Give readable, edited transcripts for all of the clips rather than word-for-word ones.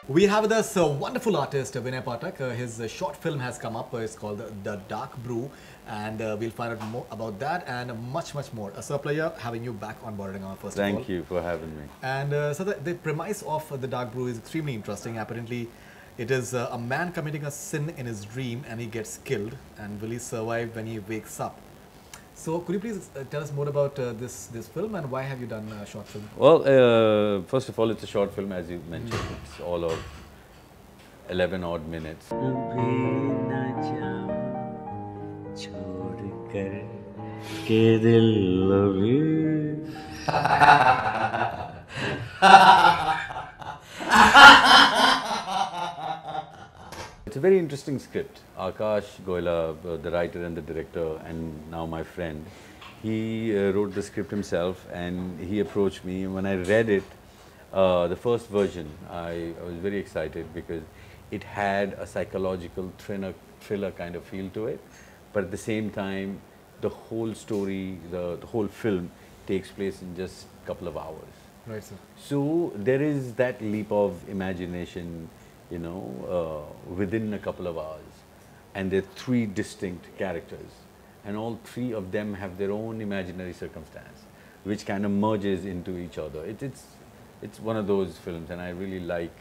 We have with us a wonderful artist, Vinay Pathak. His short film has come up. It's called The Dark Brew, and we'll find out more about that and much, much more. So, pleasure having you back on board, Hungama, first of all. Thank you for having me. And so, the premise of The Dark Brew is extremely interesting. Apparently, it is a man committing a sin in his dream, and he gets killed. And will he survive when he wakes up? So, could you please tell us more about this film, and why have you done a short film? Well, first of all, it's a short film, as you mentioned. It's all of 11 odd minutes. It's a very interesting script. Akash Goyla, the writer and the director, and now my friend, he wrote the script himself, and he approached me. When I read it, the first version, I was very excited because it had a psychological thriller kind of feel to it, but at the same time, the whole story, the whole film takes place in just a couple of hours. Right, sir. So there is that leap of imagination, within a couple of hours. And there are three distinct characters. And all three of them have their own imaginary circumstance, which kind of merges into each other. It's one of those films, and I really like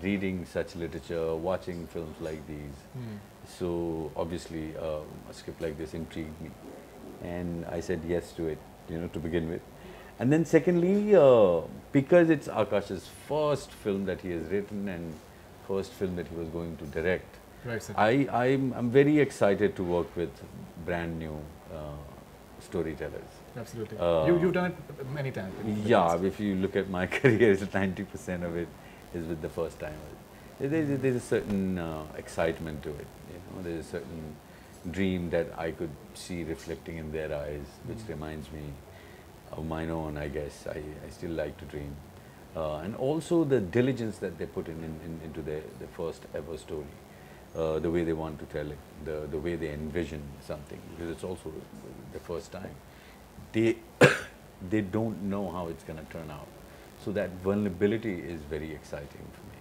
reading such literature, watching films like these. So obviously a script like this intrigued me. And I said yes to it, to begin with. And then secondly, because it's Akash's first film that he has written and first film that he was going to direct, Right, sir. I'm very excited to work with brand new storytellers. Absolutely. You've done it many times. Yeah, if you look at my career, 90% of it is with the first timers. There's a certain excitement to it. There's a certain dream that I could see reflecting in their eyes, which reminds me of mine own, I guess. I still like to dream. And also the diligence that they put into their first ever story, the way they want to tell it, the way they envision something, because it's also the first time. They don't know how it's going to turn out. So that vulnerability is very exciting for me.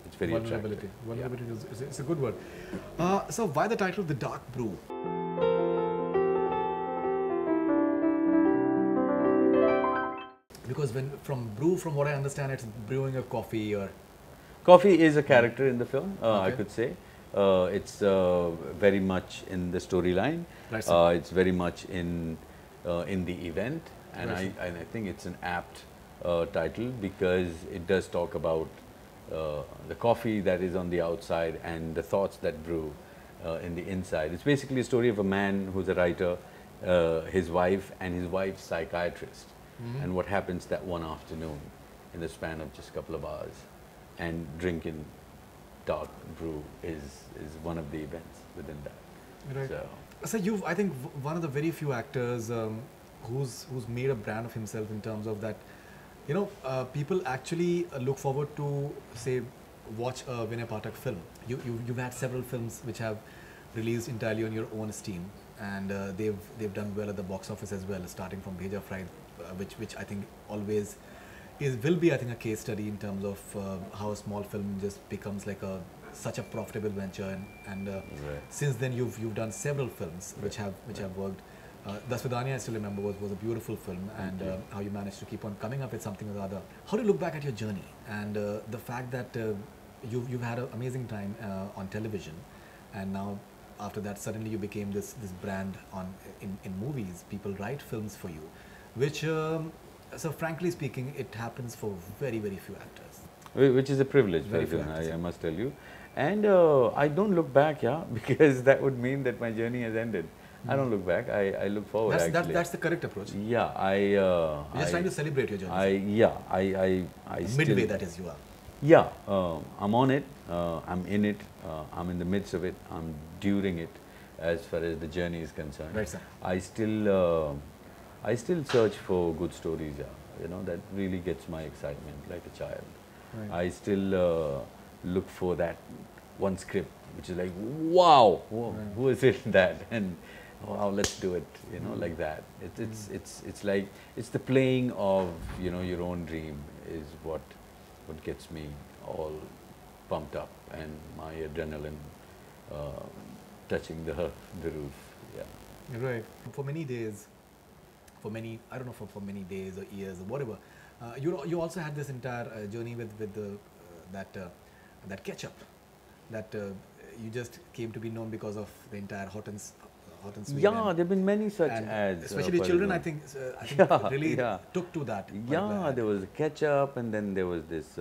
It's very Vulnerability. attractive. Vulnerability is a good word. So why the title The Dark Brew? Because from what I understand, it's brewing a coffee or... Coffee is a character in the film, I Okay. could say. It's very much in the storyline. Right, sir. It's very much in the event, and Right, I think it's an apt title because it does talk about the coffee that is on the outside and the thoughts that brew in the inside. It's basically a story of a man who's a writer, his wife, and his wife's psychiatrist, and what happens that one afternoon in the span of just a couple of hours. And drinking dark brew is one of the events within that. Right. So, So I think one of the very few actors who's made a brand of himself in terms of that, people actually look forward to, say, watch a Vinay Pathak film. You've had several films which have released entirely on your own steam, and they've done well at the box office as well, starting from Bheja Fry, which I think always will be, I think, a case study in terms of how a small film just becomes like such a profitable venture, and right. since then you've done several films which have worked. Dasvidanya, I still remember, was a beautiful film, and how you managed to keep on coming up with something or the other. How do you look back at your journey and the fact that you've had an amazing time on television, and now after that suddenly you became this brand in movies. People write films for you, which so frankly speaking, it happens for very, very few actors. Which is a privilege, Very few Farzan, actors, I must tell you. And I don't look back, because that would mean that my journey has ended. I don't look back. I look forward. That's the correct approach. Yeah, You're just trying to celebrate your journey. I Midway, still, that is, you are. yeah, I'm on it. I'm in it. I'm in the midst of it. I'm during it, as far as the journey is concerned. Right, sir. I still search for good stories. That really gets my excitement like a child. Right. I still look for that one script which is like, wow, who has written that? And wow, let's do it, like that. It's like, it's the playing of, your own dream is what gets me all pumped up and my adrenaline uh, touching the roof. Yeah. Right. For many days, I don't know, for many days or years or whatever, you also had this entire journey with the that ketchup that you just came to be known because of the entire hot and sweet. Yeah, there have been many such And ads. especially children, I think, Yeah, really yeah. took to that. Yeah, particular ad. there was ketchup, and then there was this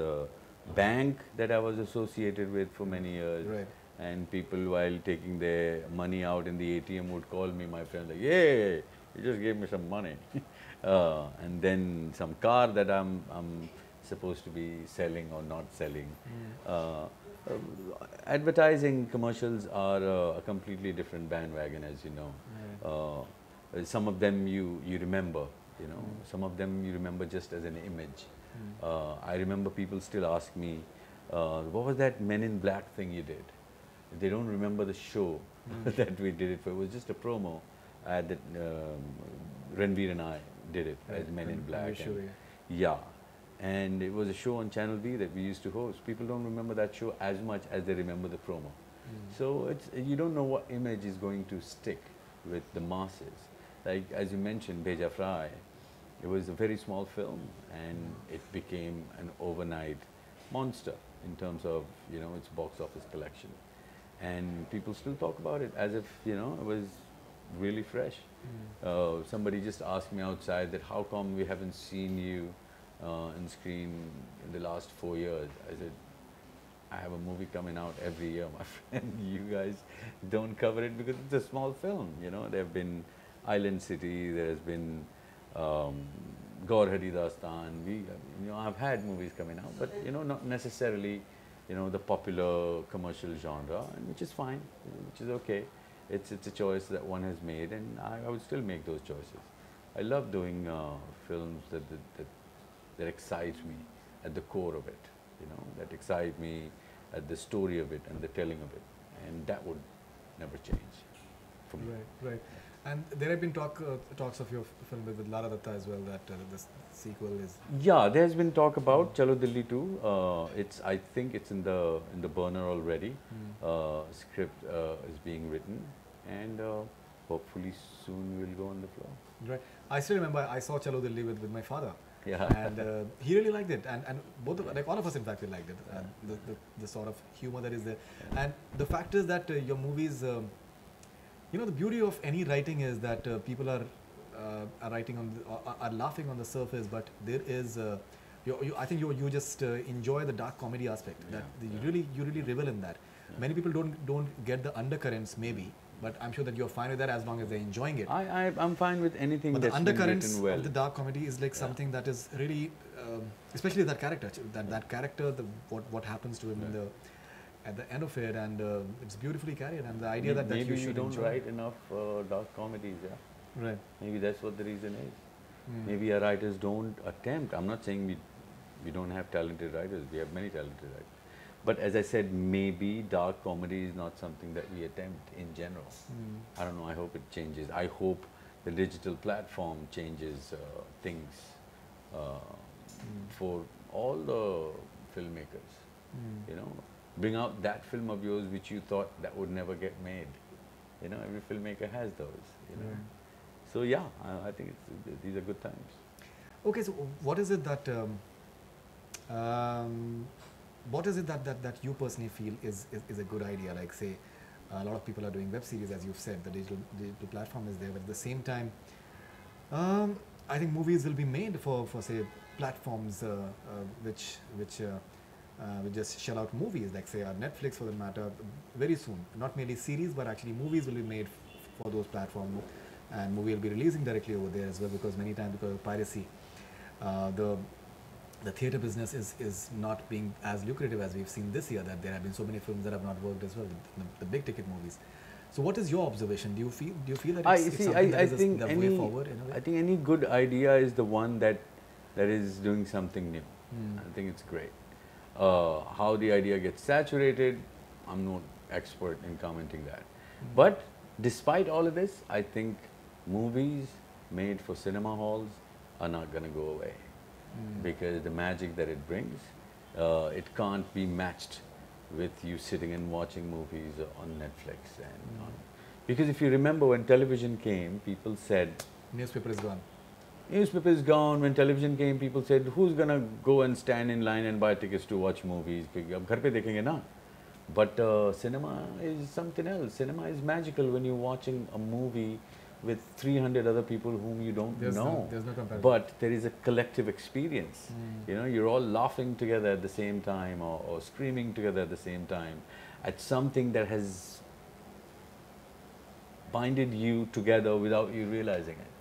bank that I was associated with for many years. Right. And people, while taking their money out in the ATM, would call me, my friend, like, "Hey, you just gave me some money." And then some car that I'm supposed to be selling or not selling. Advertising commercials are a completely different bandwagon, as you know. Some of them you remember, you know. Some of them you remember just as an image. I remember people still ask me, what was that Men in Black thing you did? They don't remember the show that we did it for. It was just a promo ad that Ranveer and I did it as Men in Black. Sure, And yeah. And it was a show on Channel V that we used to host. People don't remember that show as much as they remember the promo. So it's, you don't know what image is going to stick with the masses. Like, as you mentioned, Beja Fry, it was a very small film and it became an overnight monster in terms of, you know, its box office collection. And people still talk about it as if, you know, it was really fresh. Somebody just asked me outside that how come we haven't seen you on screen in the last 4 years. I said, I have a movie coming out every year, my friend. You guys don't cover it because it's a small film, you know. There have been Island City, there has been Gaur Hari Dastan. You know, I've had movies coming out, but, you know, not necessarily, you know, the popular commercial genre, and which is fine, which is okay. It's a choice that one has made, and I would still make those choices. I love doing films that excite me at the core of it, you know, that excite me at the story of it and the telling of it, and that would never change for me. Right, right. And there have been talks of your film with Lara Datta as well, that this sequel is... Yeah, there's been talk about Chalo Dilli too. I think it's in the burner already. Script is being written, and hopefully soon we'll go on the floor. Right. I still remember I saw Chalo Dilli with my father. Yeah. And he really liked it, and both of, like all of us in fact we liked it, and the sort of humor that is there. And the fact is that your movies, you know, the beauty of any writing is that people are writing on are laughing on the surface, but there is I think you just enjoy the dark comedy aspect, that you really revel in that. Many people don't get the undercurrents maybe, but I'm sure that you're fine with that as long as they're enjoying it. I'm fine with anything But that's the undercurrents been written well. of the dark comedy is like something that is really, especially that character, that character, what happens to him in the at the end of it, and it's beautifully carried. And the idea that maybe you should we don't enjoy. write enough dark comedies. Yeah. Right. Maybe that's what the reason is. Maybe our writers don't attempt. I'm not saying we don't have talented writers. We have many talented writers. But as I said, maybe dark comedy is not something that we attempt in general. I don't know, I hope it changes. I hope the digital platform changes things for all the filmmakers. You know, bring out that film of yours which you thought that would never get made. You know, every filmmaker has those, you know. So yeah, I think these are good times. Okay, so what is it that that you personally feel is a good idea? Like, say, a lot of people are doing web series, as you've said, the digital platform is there, but at the same time, I think movies will be made for say platforms which just shell out movies, like say Netflix for that matter, very soon. Not merely series, but actually movies will be made for those platforms, and movie will be releasing directly over there as well, because many times because of piracy, the theatre business is not being as lucrative as we've seen this year, that there have been so many films that have not worked as well, the big ticket movies. So what is your observation? Do you feel that it's something that is think the way forward in a way? I think any good idea is the one that is doing something new. I think it's great. How the idea gets saturated, I'm not expert in commenting that. But despite all of this, I think movies made for cinema halls are not going to go away, because the magic that it brings, it can't be matched with you sitting and watching movies on Netflix and on, because if you remember when television came, people said Newspaper is gone. newspaper is gone. When television came, people said, who's gonna go and stand in line and buy tickets to watch movies? क्योंकि अब घर पे देखेंगे ना. But cinema is something else. Cinema is magical when you're watching a movie with 300 other people whom you don't know. There's no comparison. But there is a collective experience. You know, you're all laughing together at the same time or screaming together at the same time at something that has binded you together without you realizing it.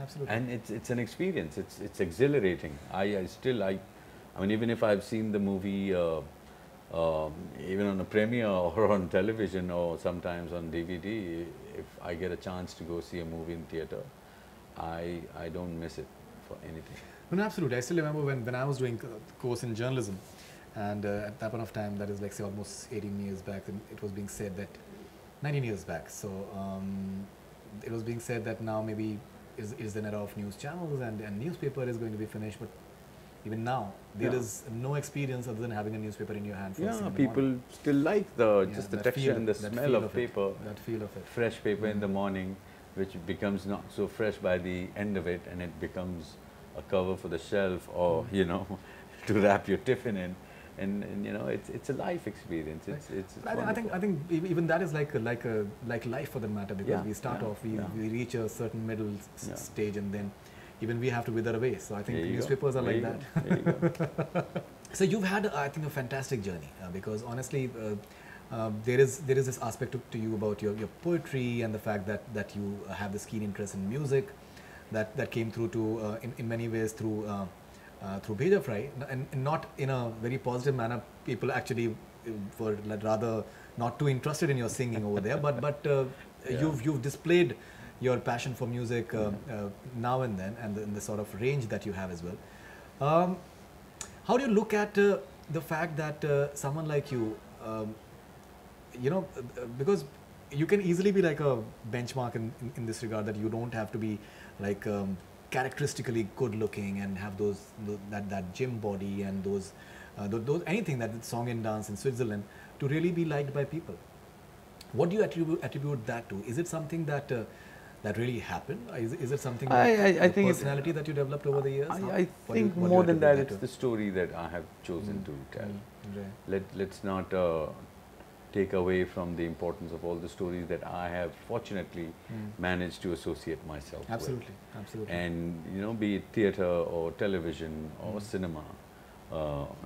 Absolutely. And it's an experience. It's exhilarating. I mean, even if I've seen the movie even on a premiere or on television or sometimes on DVD, if I get a chance to go see a movie in theatre, I don't miss it for anything. No, absolutely. I still remember when I was doing a course in journalism, and at that point of time, that is like say almost 18 years back, and it was being said that 19 years back. So it was being said that now maybe is an era of news channels and newspaper is going to be finished, but even now there is no experience other than having a newspaper in your hand. For people still like just the texture and the smell of paper. That feel of it. Fresh paper in the morning, which becomes not so fresh by the end of it, and it becomes a cover for the shelf, or you know, to wrap your tiffin in. And you know, it's a life experience. It's I think even that is like life for the matter, because we start off, we reach a certain middle stage, and then even we have to wither away. So I think newspapers are like that. There you go. So you've had, I think, a fantastic journey, because honestly, there is this aspect to you about your poetry and the fact that you have this keen interest in music that came through to in many ways through Bheja Fry, and not in a very positive manner. People actually were rather not too interested in your singing over there, but you've displayed your passion for music now and then, and the sort of range that you have as well. How do you look at the fact that someone like you, you know, because you can easily be like a benchmark in this regard, that you don't have to be like characteristically good looking and have that gym body and those anything, that song and dance in Switzerland, to really be liked by people. What do you attribute that to? Is it something that that really happened? Is it something I think personality that you developed over the years? I think more than that, it's the story that I have chosen to tell. Let's not take away from the importance of all the stories that I have fortunately managed to associate myself with. Absolutely. And you know, be it theatre or television or cinema,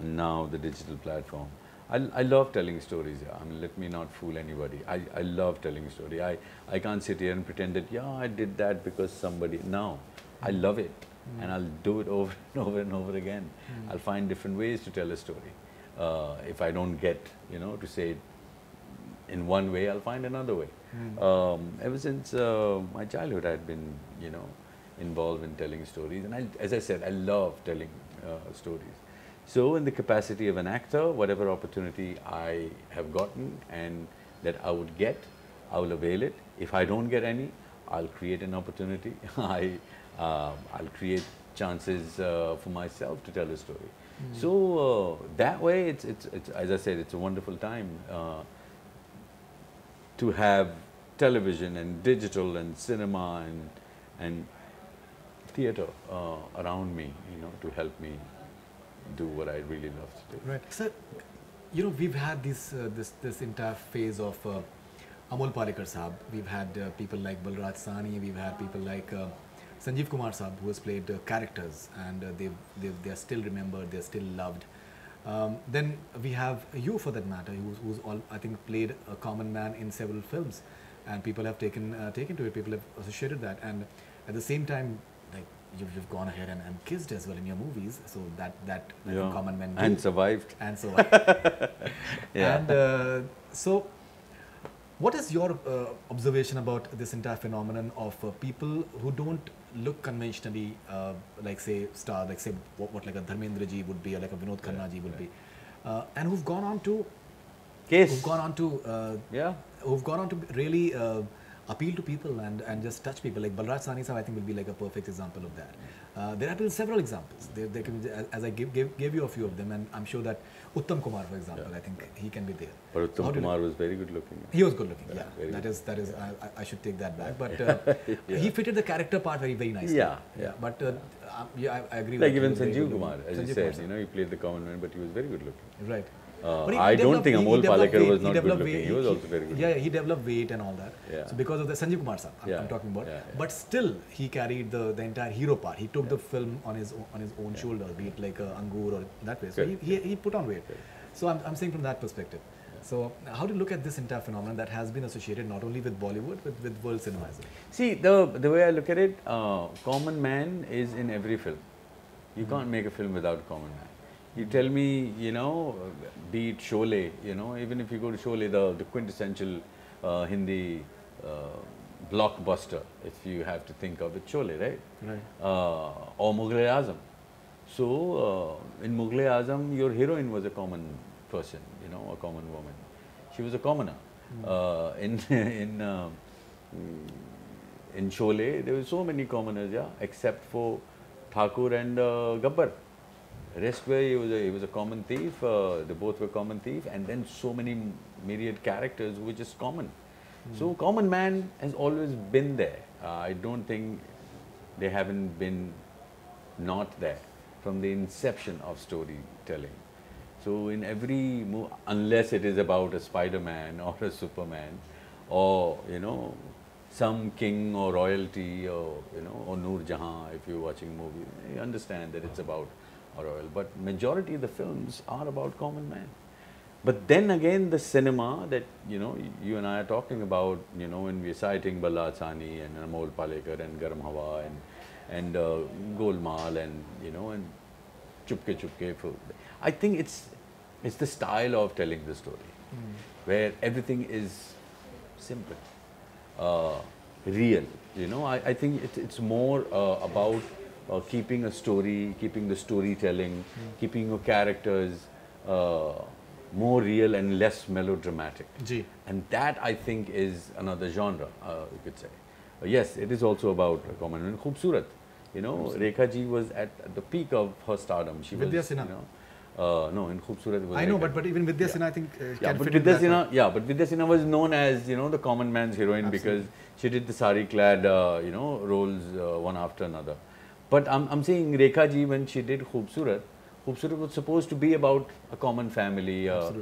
now the digital platform. I love telling stories. I mean, let me not fool anybody. I love telling a story. I can't sit here and pretend that, I did that because somebody. No, I love it. And I'll do it over and over and over again. I'll find different ways to tell a story. If I don't get, to say it in one way, I'll find another way. Ever since my childhood, I'd been, involved in telling stories. And as I said, I love telling stories. So in the capacity of an actor, whatever opportunity I have gotten and that I would get, I will avail it. If I don't get any, I'll create an opportunity. I'll create chances for myself to tell a story. So that way, it's as I said, it's a wonderful time to have television and digital and cinema and theatre around me, to help me do what I really love to do. Right. So, we've had this entire phase of Amol Palekar Saab. We've had people like Balraj Sahni. We've had people like Sanjeev Kumar Saab, who has played characters, and they are still remembered. They're still loved. Then we have you, for that matter, who's I think played a common man in several films, and people have taken to it. People have associated that, and at the same time, like you've gone ahead and kissed as well in your movies, so that common men do. And survived. And so, what is your observation about this entire phenomenon of people who don't look conventionally like say star, like say what like a Dharmendra ji would be, or like a Vinod Khanna ji would be, and who've gone on to really appeal to people and just touch people. Like Balraj Sahni Sahab, I think will be like a perfect example of that. There have been several examples. There can be, as I gave you a few of them, and I'm sure that Uttam Kumar, for example, I think he can be there. But Uttam Kumar was very good looking. He was good looking. Yeah, that is. I should take that back. But he fitted the character part very nicely. Yeah. But I agree. Like with even Sanjeev Kumar, as you said, he played the common man, but he was very good looking. Right. I don't think Amol Palekar was not good looking. He was also very good. Yeah, he developed weight and all that. Yeah. So because of the Sanjeev Kumar sir, I'm talking about. But still, he carried the entire hero part. He took the film on his own shoulders, be it like Angur or that way. So he put on weight. So I'm saying from that perspective. So how do you look at this entire phenomenon that has been associated not only with Bollywood but with world cinema as well? See, the way I look at it, common man is in every film. You can't make a film without common man. You tell me, be it Sholay, even if you go to Sholay, the quintessential Hindi blockbuster, if you have to think of it, Sholay, right? Right. Or Mughal-e-Azam. So, in Mughal-e-Azam, your heroine was a common person, a common woman. She was a commoner. In Sholay, there were so many commoners, except for Thakur and Gabbar. The rest were, he was a common thief, they both were common thief, and then so many myriad characters who were just common. So common man has always been there. I don't think they haven't been not there from the inception of storytelling. So in every movie, unless it is about a Spider-Man or a Superman or, some king or royalty or, or Noor Jahan, if you're watching a movie, you understand that it's about a royal. But majority of the films are about common man. But then again, the cinema that, you and I are talking about, when we're citing Balraj Sahni and Amol Palekar and Garam Hawa and Golmaal and, and Chupke Chupke. I think it's the style of telling the story, where everything is simple, real. I think it's more about keeping a story, keeping the storytelling, keeping your characters more real and less melodramatic. And that, I think, is another genre, you could say. Yes, it is also about common man. Khoobsurat. Rekha ji was at the peak of her stardom. She Vidya was, Sinha. No, in Khoobsurat it was I know, Rekha but even Vidya Sinha, I think, but Vidya Sinha was known as, the common man's heroine. Absolutely. Because she did the sari-clad, roles one after another. But I'm saying Rekha ji, when she did Khoobsurat was supposed to be about a common family, a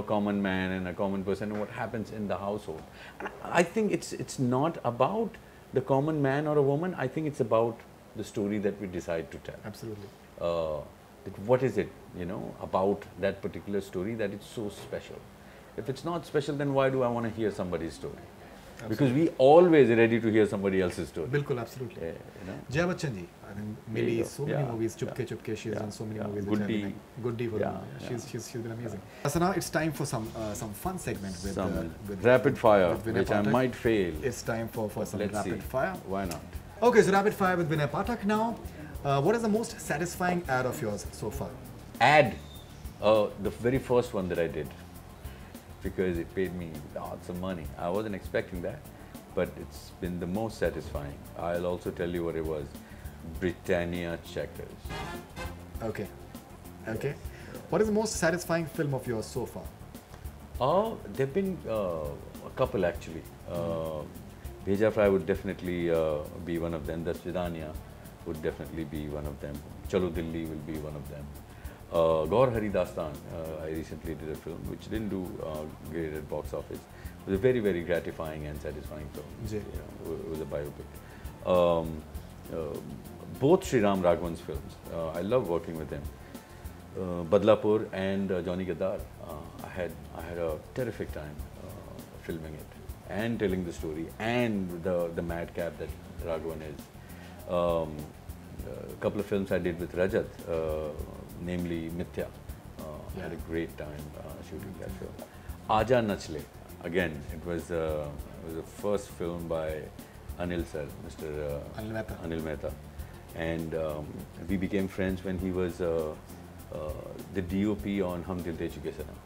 common man and a common person, and what happens in the household. And I think it's not about the common man or a woman. I think it's about the story that we decide to tell. Absolutely. What is it, about that particular story that it's so special? If it's not special, then why do I want to hear somebody's story? Absolutely. Because we always ready to hear somebody else's story. Bilkul, absolutely. Jaya Bachchan ji, I think maybe so many movies, Chupke Chupke, she's done so many movies. Goody for them. She's been amazing. So now it's time for some fun segment with rapid fire, with which I might fail. It's time for some rapid fire. Why not? Okay, so rapid fire with Vinay Pathak now. What is the most satisfying ad of yours so far? Ad? The very first one that I did. Because it paid me lots of money. I wasn't expecting that, but it's been the most satisfying. I'll also tell you what it was. Britannia Checkers. Okay. Okay. What is the most satisfying film of yours so far? There have been a couple actually. Bheja Fry would definitely be one of them. Das Vidania would definitely be one of them. Chalo Dilli will be one of them. Gaur Hari Dastan, I recently did a film which didn't do great at box office. It was a very, very gratifying and satisfying film. It was a biopic. Both Sri Ram Raghavan's films, I love working with him. Badlapur and Johnny Gadar, I had a terrific time filming it and telling the story and the madcap that Raghavan is. A couple of films I did with Rajat, namely Mithya. Had a great time shooting that film. Aaja Nachle, again, it was the first film by Anil sir, Mr. Anil Mehta. And we became friends when he was the DOP on Hum Dil De Chuke Sanam.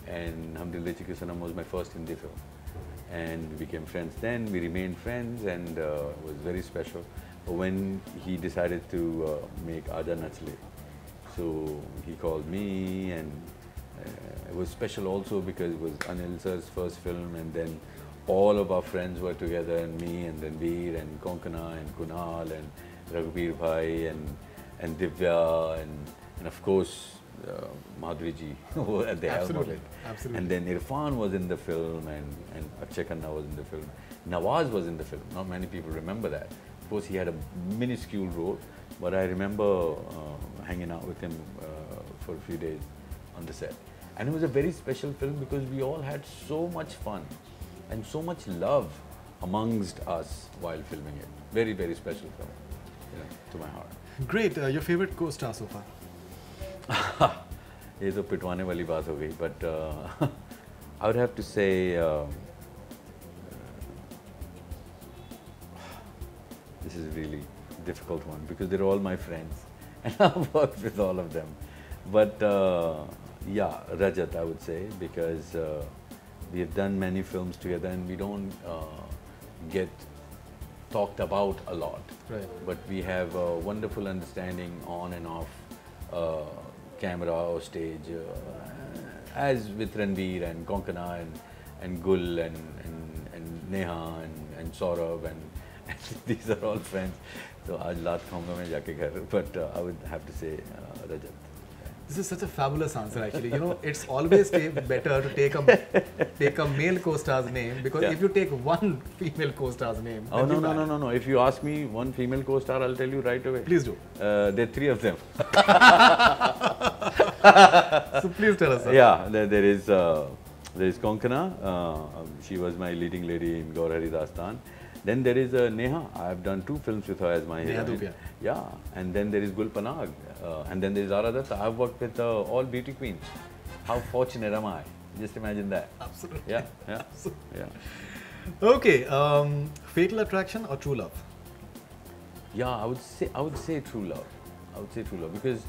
And Hum Dil De Chuke Sanam was my first Hindi film. and we became friends then. We remained friends, and it was very special when he decided to make Aja Nachle. So he called me, and it was special also because it was Anil sir's first film, and then all of our friends were together, and me and Ranveer and Konkana and Kunal and Raghuveer Bhai and Divya and of course Madhuri ji at the helm of it. Absolutely. And then Irfan was in the film, and Akshay Khanna was in the film. Nawaz was in the film. Not many people remember that. Of course, he had a minuscule role, but I remember hanging out with him for a few days on the set. And it was a very special film because we all had so much fun and so much love amongst us while filming it. Very, very special film, to my heart. Great. Your favorite co-star so far? ये तो पिटवाने वाली बात हो गई, but I would have to say this is a really difficult one because they're all my friends and I've worked with all of them. But yeah, Rajat, I would say, because we have done many films together and we don't get talked about a lot. Right. But we have a wonderful understanding on and off camera or stage, as with Ranveer and Konkana and Gul and Neha and Saurabh and these are all friends. So आज लात खाऊंगा मैं जाके घर, but I would have to say Rajat. This is such a fabulous answer, actually. You know, it's always better to take a male co-star's name, because if you take one female co-star's name, oh no. If you ask me one female co-star, I'll tell you right away. Please do. There are three of them. So please tell us. Sir. Yeah, there is Konkana. She was my leading lady in Gaur Hari Dastan. Then there is Neha. I have done 2 films with her as my heroine. Yeah, and then there is Gul Panag. And then there is Aradhata. I have worked with all beauty queens. How fortunate am I? Just imagine that. Absolutely. Yeah. Absolutely. Yeah. Okay. Fatal Attraction or True Love? Yeah, I would say true love. I would say true love because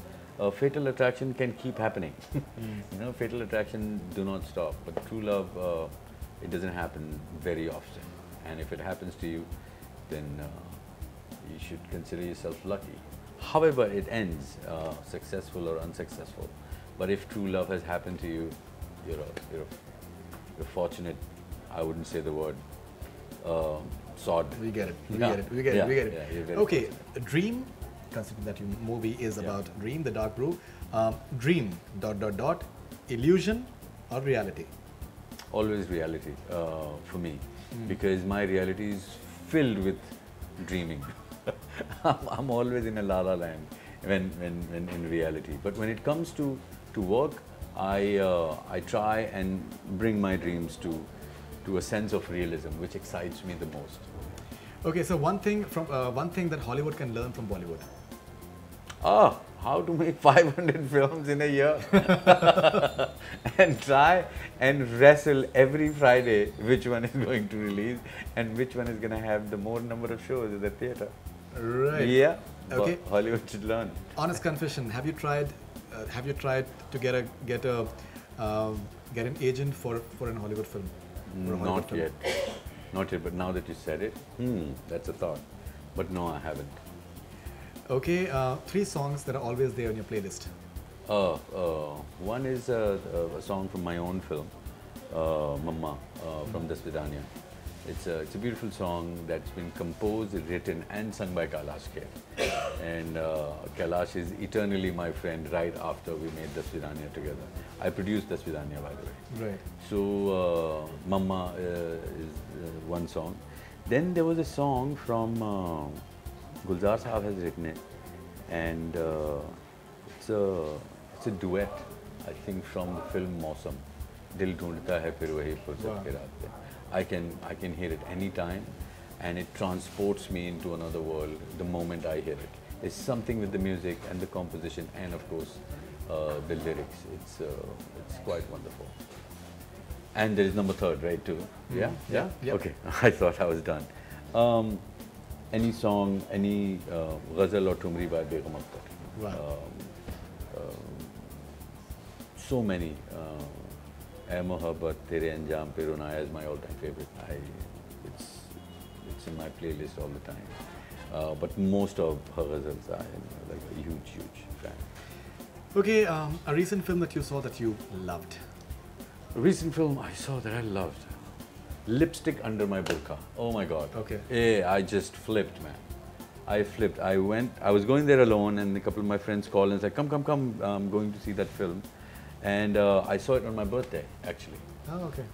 fatal attraction can keep happening. You know, fatal attraction do not stop. But true love, it doesn't happen very often. And if it happens to you, then you should consider yourself lucky. However it ends, successful or unsuccessful. But if true love has happened to you, you're fortunate. I wouldn't say the word sod. We get it. We get it. Yeah, okay, fortunate. Dream, considering that your movie is about Dream, the Dark Brew. Dream, ... illusion or reality? Always reality for me, because my reality is filled with dreaming. I'm always in a la-la land when in reality. But when it comes to work, I try and bring my dreams to a sense of realism, which excites me the most. Okay, so one thing that Hollywood can learn from Bollywood. How to make 500 films in a year and try and wrestle every Friday which one is going to release and which one is going to have the more number of shows in the theatre. Right. Yeah. Okay. Hollywood should learn. Honest confession: Have you tried to get an agent for an Hollywood film? Not yet. Not yet. But now that you said it, that's a thought. But no, I haven't. Okay. 3 songs that are always there on your playlist. One is a song from my own film, Mamma, from Dasvidanya. It's a beautiful song that's been composed, written and sung by Kailash Kher. And Kailash is eternally my friend right after we made Dasvidanya together. I produced Dasvidanya, by the way. Right. So Mamma is one song. Then there was a song from Gulzar Saab has written it, and it's a duet, I think, from the film Mausam. Dil dhoondta hai fir wahi fursat ke raat pe. I can hear it anytime, and it transports me into another world the moment I hear it. There's something with the music and the composition, and of course the lyrics. It's quite wonderful. And there is number 3rd, right? Too. Yeah. Okay. I thought I was done. Any song, any ghazal or tumri by Begum Akhtar. Wow. So many. "Ae Mohabbat Tere Anjam Pe Rona" is my all-time favorite. It's in my playlist all the time. But most of her ghazals, I am like a huge fan. Okay, a recent film that you saw that you loved. A recent film I saw that I loved. Lipstick Under My Burqa. Oh my God. Okay. Yeah, I just flipped, man. I flipped. I was going there alone, and a couple of my friends called and said, come, I'm going to see that film. And I saw it on my birthday, actually. Oh, okay.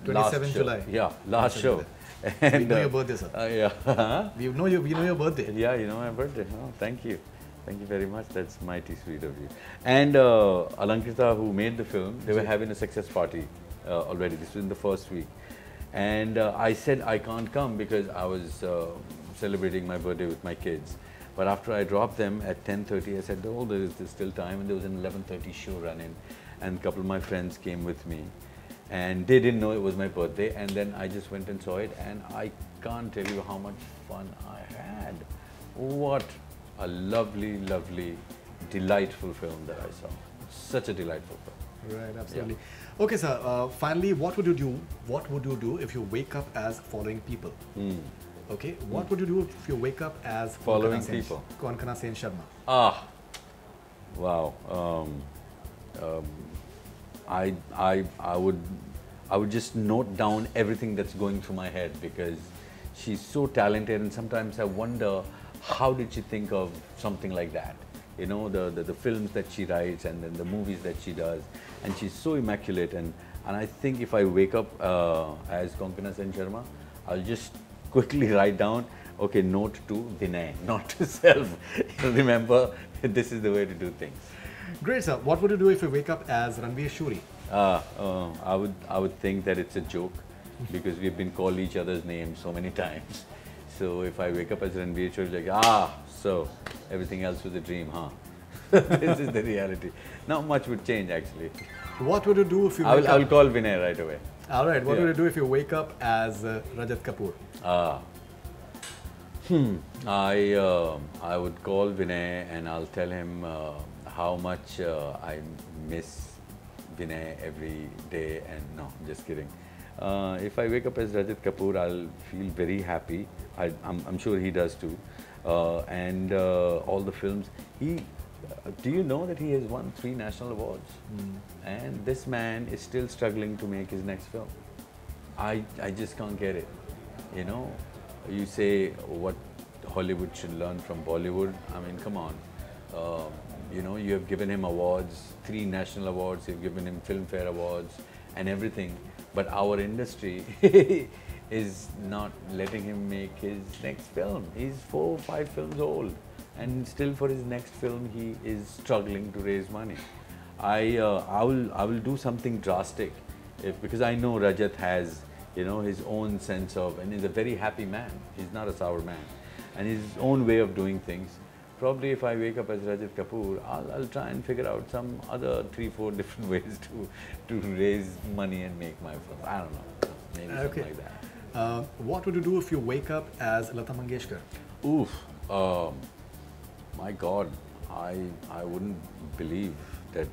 27 July. Yeah, last show. July. And we know your birthday, sir. Yeah. We know your birthday. Yeah, you know my birthday. Oh, thank you. Thank you very much. That's mighty sweet of you. And Alankrita, who made the film, they were having a success party already. This was in the first week. And I said I can't come because I was celebrating my birthday with my kids. But after I dropped them at 10:30, I said, oh, there's still time. And there was an 11:30 show running. And a couple of my friends came with me. And they didn't know it was my birthday. And then I just went and saw it. And I can't tell you how much fun I had. What a lovely, lovely, delightful film that I saw. Such a delightful film. Right, absolutely. Yeah. Okay, sir. Finally, what would you do? What would you do if you wake up as following people? Okay, what would you do if you wake up as following people? Konkana Sen Sharma. Ah, wow. I would just note down everything that's going through my head because she's so talented, and sometimes I wonder how did she think of something like that. You know, the films that she writes and then the movies that she does, and she's so immaculate. And I think if I wake up as Konkana Sen Sharma, I'll just quickly write down, okay, note to Vinay, not to self. Remember, this is the way to do things. Great, sir. What would you do if you wake up as Ranveer Shuri? I would think that it's a joke because we've been called each other's names so many times. So if I wake up as Ranveer Shuri, like, so everything else was a dream, huh? This is the reality. Not much would change, actually. What would you do if you wake up? I will call Vinay right away. All right. What would you do if you wake up as Rajat Kapoor? I would call Vinay and I'll tell him how much I miss Vinay every day. And no, I'm just kidding. If I wake up as Rajat Kapoor, I'll feel very happy. I'm sure he does too. And all the films. Do you know that he has won 3 national awards? And this man is still struggling to make his next film. I just can't get it. You know, you say what Hollywood should learn from Bollywood. I mean, come on. You know, you have given him awards, 3 national awards, you've given him Filmfare awards and everything. But our industry is not letting him make his next film. He's 4 or 5 films old. And still for his next film, he is struggling to raise money. I will do something drastic because I know Rajat has, you know, his own sense of, and he's a very happy man. He's not a sour man. And his own way of doing things. Probably if I wake up as Rajat Kapoor, I'll try and figure out some other 3-4 different ways to raise money and make my film. I don't know, maybe something like that. What would you do if you wake up as Lata Mangeshkar? Oof, my God, I wouldn't believe that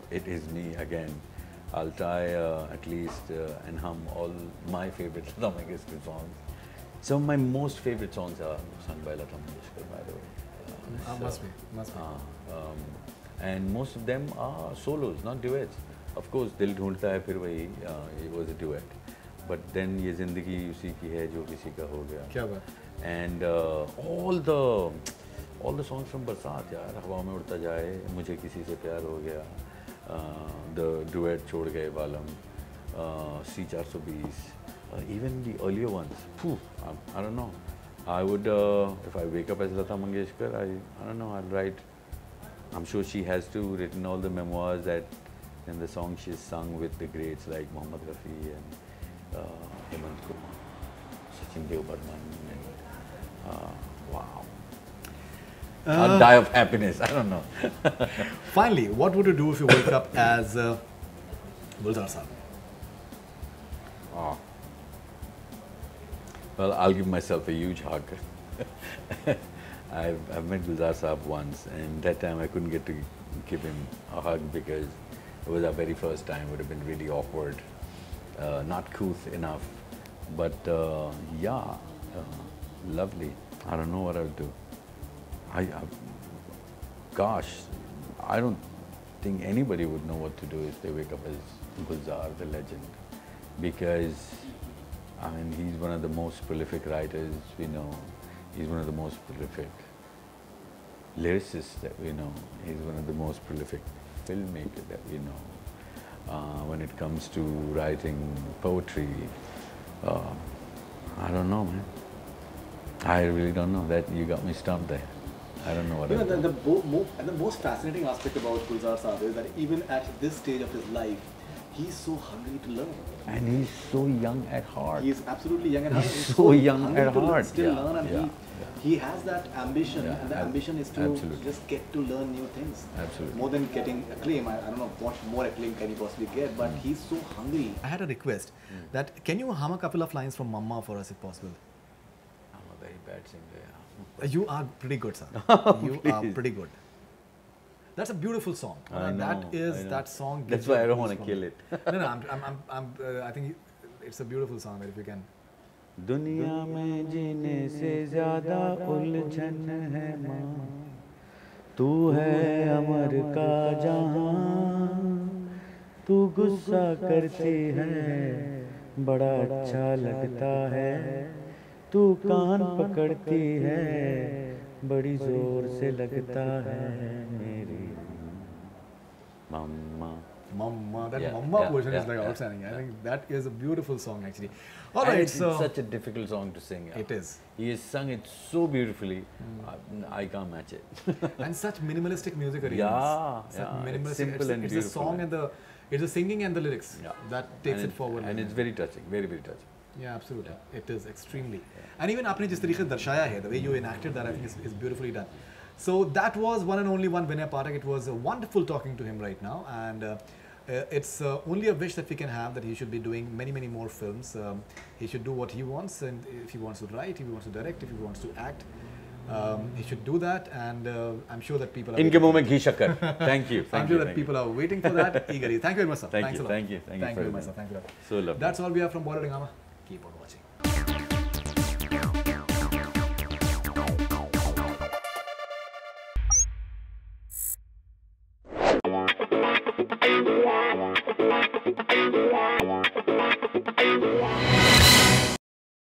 it is me again. I'll try at least and hum all my favorite Lata Mangeshkar songs. Some of my most favorite songs are sung by Lata Mangeshkar, by the way. Must be. And most of them are solos, not duets. Of course, Dil Dhoondta Hai Phir Wahi, it was a duet. But then Ye Zindagi Usi Ki Hai Jo Kisi Ka Ho Gaya. Kya baat? And all the songs from Barsat, yaar, Hawa Mein Udta Jaye, Mujhe Kisi Se Pyar Ho Gaya, the duet Chhod Gaye Balam, C420, even the earlier ones. I don't know. I would, if I wake up as Lata Mangeshkar, I don't know, I'll write. I'm sure she has written all the memoirs that in the song she's sung with the greats like Mohammad Rafi and Hemant Kumar, Sachin Dev Burman, and wow. I'll die of happiness, I don't know. Finally, what would you do if you wake up as Gulzar Saab? Well, I'll give myself a huge hug. I've met Gulzar Saab once, and that time I couldn't get to give him a hug because It was our very first time. It would have been really awkward, not couth enough, but yeah, lovely. I don't know what I'll do. Gosh, I don't think anybody would know what to do if they wake up as Gulzar, the legend, because I mean, he's one of the most prolific writers we know. He's one of the most prolific lyricists that we know. He's one of the most prolific filmmakers that we know. When it comes to writing poetry, I don't know, man. I really don't know. That you got me stumped there. I don't know what. The most fascinating aspect about Gulzar Saab is that even at this stage of his life, he's so hungry to learn. And he's so young at heart. He's absolutely young at heart. He's so young at heart. Still learn, and he has that ambition, and the ambition is to just get to learn new things. Absolutely. More than getting acclaim. I don't know what more acclaim can he possibly get, but he's so hungry. I had a request that can you hum a couple of lines from Mamma for us if possible? I'm a very bad singer. You are pretty good, sir. You are pretty good. That's a beautiful song. I know, that song. That's why I don't want to kill it. No, I think it's a beautiful song. If you can. दुनिया में जीने से ज़्यादा उलझन है माँ, तू है अमर का जहाँ, तू गुस्सा करती है बड़ा अच्छा लगता है, तू कान पकड़ती है बड़ी जोर से लगता है मेरी मम्मा. Mamma, that Mamma version is like outstanding. I think that is a beautiful song actually. All right, it's such a difficult song to sing. It is. He has sung it so beautifully, I can't match it. And such minimalistic music arrangements. It's simple and beautiful. It's the song and it's the singing and the lyrics that takes it forward. And it's very touching, very, very touching. Yeah, absolutely. It is extremely. And even आपने जिस तरीके से दर्शाया है, the way you enacted that, I think is beautifully done. So that was one and only one Vinay Pathak. It was wonderful talking to him right now, and it's only a wish that we can have that he should be doing many, many more films. He should do what he wants, and if he wants to write, if he wants to direct, if he wants to act, he should do that. And I'm sure that people are. Inke muh mein ghee shakkar. Thank you. I'm sure that people are waiting for that eagerly. Thank you very much, sir. Thank you. Thank you. Thank you very much, sir. Thank you. So lovely. That's all we have from BollywoodHungama. Keep on watching.